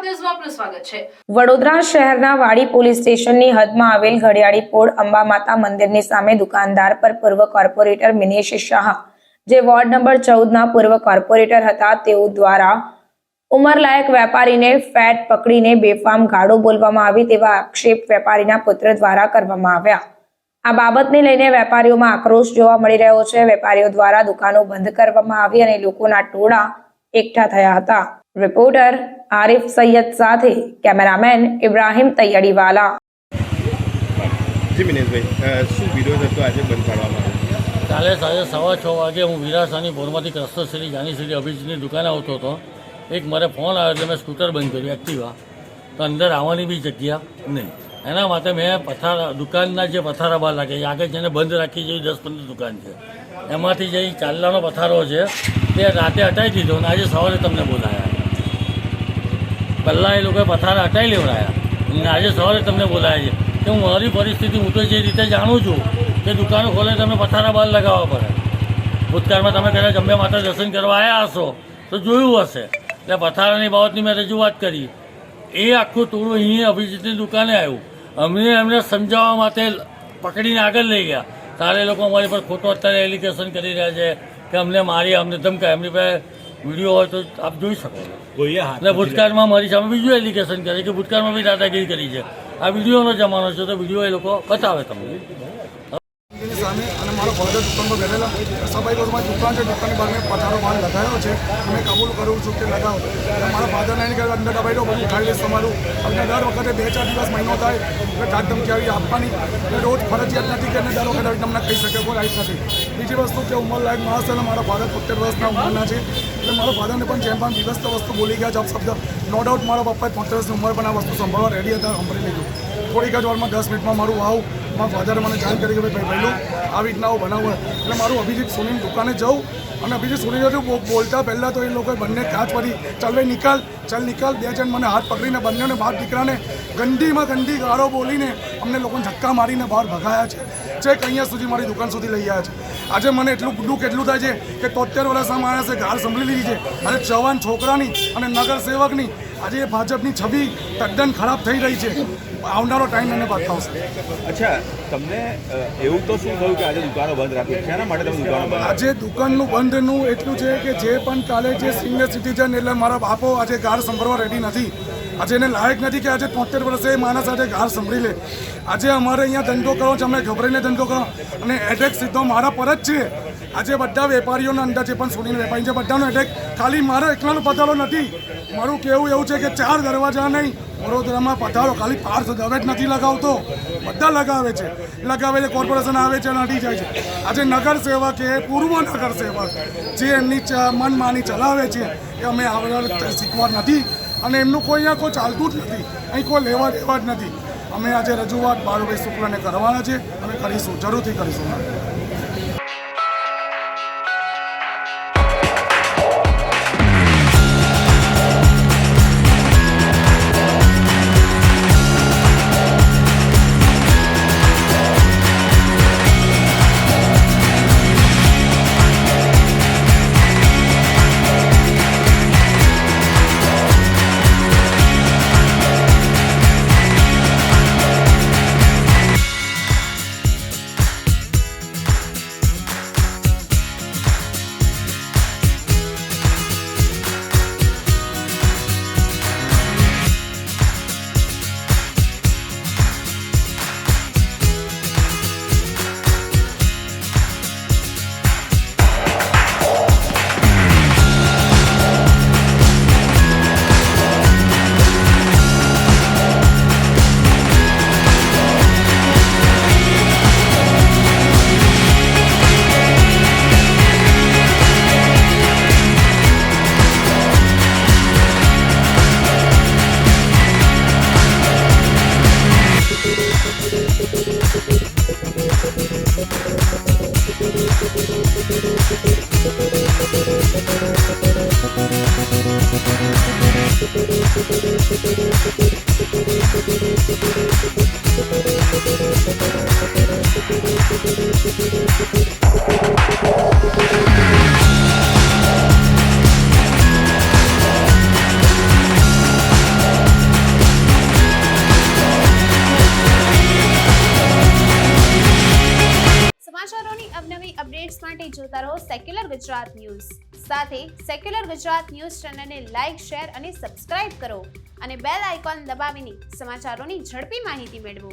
ન્યૂઝમાં આપનું સ્વાગત છે। વડોદરા શહેરના વાડી પોલીસ સ્ટેશનની હદમાં આવેલ ઘડિયાળી પોળ અંબા માતા મંદિરની સામે દુકાનદાર પર પૂર્વ કોર્પોરેટર મિનેશ શાહ, જે વોર્ડ નંબર 14ના પૂર્વ કોર્પોરેટર હતા, તેઓ દ્વારા ઉંમરલાયક વેપારીને ફેટ પકડીને બેફામ ગાળો બોલવામાં આવી તેવા આક્ષેપ વેપારીના પુત્ર દ્વારા કરવામાં આવ્યા। આ બાબતને લઈને વેપારીઓમાં આક્રોશ જોવા મળી રહ્યો છે। વેપારીઓ દ્વારા દુકાનો બંધ કરવામાં આવી અને લોકોના ટોળા એકઠા થયા હતા। રિપોર્ટર આરિફ સૈયદ સાથે કેમેરામેન ઇબ્રાહિમ તૈયડીવાલા। જી મિનેશભાઈ, શું વિરોધ હતો આજે બંધ પાડવામાં આવ્યો? કાલે સાંજે 6:15 વાગે હું વિરાસાની પોરમાંથી કસ્તરશ્રી જાનીશ્રી અભિજીતની દુકાને આવતો હતો। એક મારે ફોન આવ્યો એટલે મેં સ્કૂટર બંધ કર્યું, એક્ટિવા, તો અંદર આવવાની બી જગ્યા નહીં। એના માટે મેં દુકાનના જે પથારા બહાર લાગે આગળ જઈને બંધ રાખી જેવી 10-15 દુકાન છે, એમાંથી જે ચાલ્લાનો પથારો છે તે રાતે હટાવી દીધો અને આજે સવારે તમને બોલાયા। પહેલાં એ લોકોએ પથારા હટાવી લેવડાયા અને આજે સવારે તમને બોલાયા છે કે હું મારી પરિસ્થિતિ હું તો જે રીતે જાણું છું કે દુકાનો ખોલે તમને પથારા બહાર લગાવવા પડે। ભૂતકાળમાં તમે કદાચ અંબે માતા દર્શન કરવા આવ્યા હશો તો જોયું હશે, એટલે પથારાની બાબતની મેં રજૂઆત કરી। એ આખું ટોળું અહીં અભિજીતની દુકાને આવ્યું, એમને સમજાવવા માટે પકડીને આગળ લઈ ગયા। તારે લોકો અમારી પર ખોટો અત્યારે એલિગેશન કરી રહ્યા છે કે અમને મારી, અમને ધમકાય। એમની પાસે વિડીયો હોય તો આપ જોઈ શકો છો। એટલે ભૂતકાળમાં મારી સામે બીજું એલિગેશન કરે કે ભૂતકાળમાં બી દાદાગીરી કરી છે। આ વિડીયોનો જમાનો છે તો વિડીયો એ લોકો બતાવે તમને। સામે અને મારો ફાધર દુકાનમાં બેઠેલા સફાઈ બસમાં દુકાન છે, દુકાનની બહાર મેં પથારો બહાર લગાવ્યો છે અને કબૂલ કરું છું કે લગાવો। એટલે મારા ફાધરને એને કહ્યું અંદર દબાઈ દો, બધું ઉઠાવી લઈશ તમારું। અમને દર વખતે 2-4 દિવસ મહિનો થાય એટલે ધાક ધમકી આવી આપવાની, એટલે રોજ ફરજિયાત નથી કે એને દર વખતે આવી તમને કહી શકે, કોઈ રાઈટ નથી। બીજી વસ્તુ કે ઉંમરલાયક માણસ અને મારા ફાધર 70 વર્ષના ઉંમરના છે, એટલે મારા ફાધરને પણ જેમ પણ દિવસ વસ્તુ બોલી ગયા છે શબ્દ, નો ડાઉટ મારા પપ્પાએ 70 વર્ષની ઉંમર પણ આ વસ્તુ સંભાળવા રેડી હતા, સાંભળી લીધું। થોડીક જ વારમાં 10 મિનિટમાં મારું મારા ફાધરે મને જાણ કરી કે ભાઈ પહેલું આવી રીતના આવું બનાવું, એટલે મારું અભિજીત સોનીની દુકાને જાઉં અને અભિજીત સોની જતું બોલતા પહેલાં તો એ લોકોએ બંને કાચ પડી, ચાલ ભાઈ નિકાલ, ચાલ નિકાલ। 2 જણ મને હાથ પકડીને બંનેને બહાર દીકરાને ગંદીમાં ગંદી ગાળો બોલીને અમને લોકોને ધક્કા મારીને બહાર ભગાયા છે। છેક અહીંયા સુધી મારી દુકાન સુધી લઈ આવ્યા છે। આજે મને એટલું દુઃખ એટલું થાય છે કે 73 વર્ષના માણસે ગાળ સંભળી લીધી છે અને જવાન છોકરાની અને નગરસેવકની આજે ભાજપની છબી તદ્દન ખરાબ થઈ રહી છે। આવનારો ટાઈમ એને બતાવશે। અચ્છા, તમને એવું તો શું થયું કે આજે દુકાનો બંધ રાખી? શેના માટે તમે દુકાનો બંધ? આજે દુકાનનું બંધનું એટલું છે કે જે પણ કાલે જે સિનિયર સિટીઝન એટલે મારા બાપો આજે ગાળ સંભળવા રેડી નથી, આજે એને લાયક નથી કે આજે 73 વર્ષે માણસ આજે ગાળ સંભળી લે। આજે અમારે અહીંયા ધંધો કરો છે, અમે ગભરાઈને ધંધો કરો અને એટેક સીધો મારા પર જ છે। આજે બધા વેપારીઓના અંદર જે પણ સોનીના વેપારી છે બધાનો એટેક ખાલી મારો એકલાનો પથારો નથી। મારું કહેવું એવું છે કે 4 દરવાજા નહીં, વડોદરામાં પથારો ખાલી પાર્થ દવે જ નથી લગાવતો, બધા લગાવે છે। લગાવે છે, કોર્પોરેશન આવે છે અને અડી જાય છે। આજે નગરસેવક એ પૂર્વ નગરસેવક જે એમની મનમાની ચલાવે છે કે અમે આગળ શીખવા નથી અને એમનું કોઈ અહીંયા કોઈ ચાલતું જ નથી, અહીં કોઈ લેવા દેવા જ નથી। અમે આજે રજૂઆત બાળુભાઈ શુક્લાને કરવાના છે અને કરીશું, જરૂરથી કરીશું। માટે જોતા રહો સેક્યુલર ગુજરાત ન્યૂઝ. સાથે સેક્યુલર ગુજરાત ન્યૂઝ ચેનલને લાઇક, શેર અને સબસ્ક્રાઇબ કરો અને બેલ આઇકોન દબાવીને સમાચારોની ઝડપી માહિતી મેળવો.